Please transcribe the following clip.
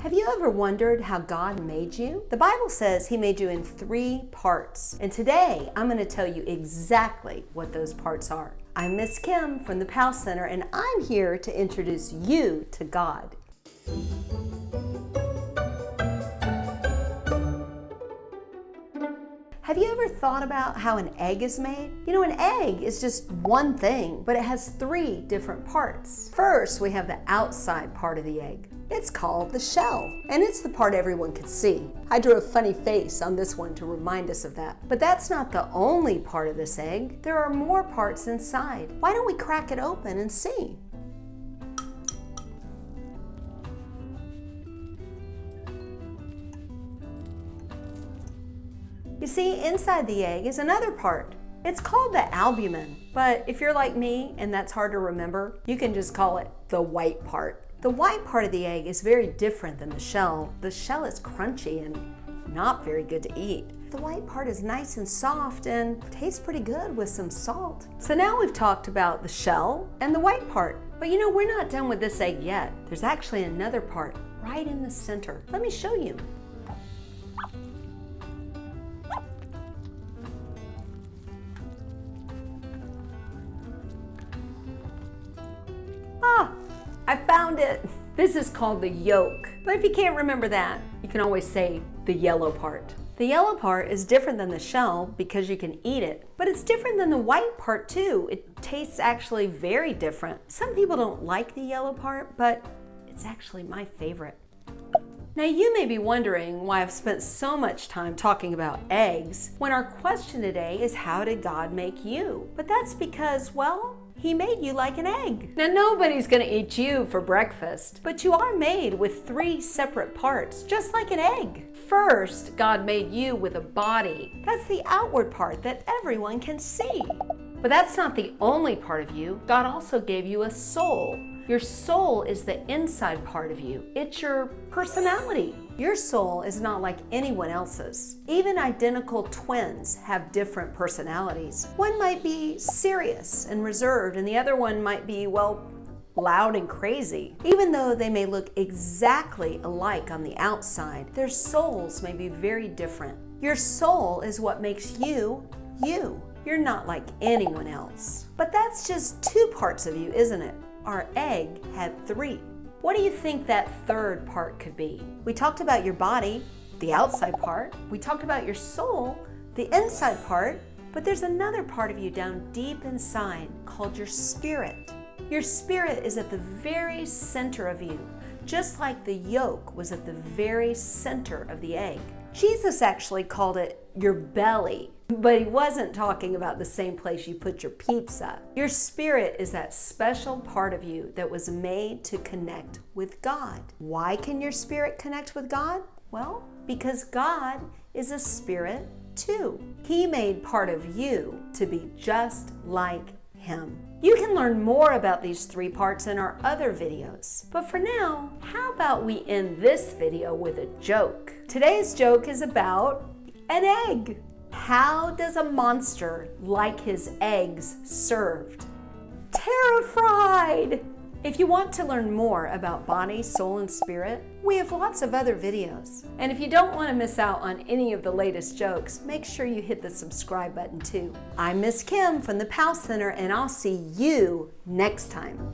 Have you ever wondered how God made you? The Bible says He made you in 3 parts. And today, I'm going to tell you exactly what those parts are. I'm Miss Kim from the POW Center, and I'm here to introduce you to God. Have you ever thought about how an egg is made? You know, an egg is just one thing, but it has 3 different parts. First, we have the outside part of the egg. It's called the shell, and it's the part everyone can see. I drew a funny face on this one to remind us of that. But that's not the only part of this egg. There are more parts inside. Why don't we crack it open and see? You see, inside the egg is another part. It's called the albumen, but if you're like me and that's hard to remember, you can just call it the white part. The white part of the egg is very different than the shell. The shell is crunchy and not very good to eat. The white part is nice and soft and tastes pretty good with some salt. So now we've talked about the shell and the white part. But you know, we're not done with this egg yet. There's actually another part right in the center. Let me show you. I found it. This is called the yolk. But if you can't remember that, you can always say the yellow part. The yellow part is different than the shell because you can eat it, but it's different than the white part too. It tastes actually very different. Some people don't like the yellow part, but it's actually my favorite. Now you may be wondering why I've spent so much time talking about eggs when our question today is, how did God make you? But that's because, well, He made you like an egg. Now nobody's gonna eat you for breakfast, but you are made with 3 separate parts, just like an egg. First, God made you with a body. That's the outward part that everyone can see. But that's not the only part of you. God also gave you a soul. Your soul is the inside part of you. It's your personality. Your soul is not like anyone else's. Even identical twins have different personalities. One might be serious and reserved, and the other one might be, well, loud and crazy. Even though they may look exactly alike on the outside, their souls may be very different. Your soul is what makes you, you. You're not like anyone else. But that's just 2 parts of you, isn't it? Our egg had 3. What do you think that 3rd part could be? We talked about your body, the outside part. We talked about your soul, the inside part. But there's another part of you down deep inside called your spirit. Your spirit is at the very center of you, just like the yolk was at the very center of the egg. Jesus actually called it your belly, but He wasn't talking about the same place you put your pizza. Your spirit is that special part of you that was made to connect with God. Why can your spirit connect with God? Well, because God is a spirit too. He made part of you to be just like Him. You can learn more about these 3 parts in our other videos. But for now, how about we end this video with a joke? Today's joke is about an egg. How does a monster like his eggs served? Terrified! If you want to learn more about body, soul, and spirit, we have lots of other videos. And if you don't want to miss out on any of the latest jokes, make sure you hit the subscribe button too. I'm Miss Kim from the POW Center, and I'll see you next time.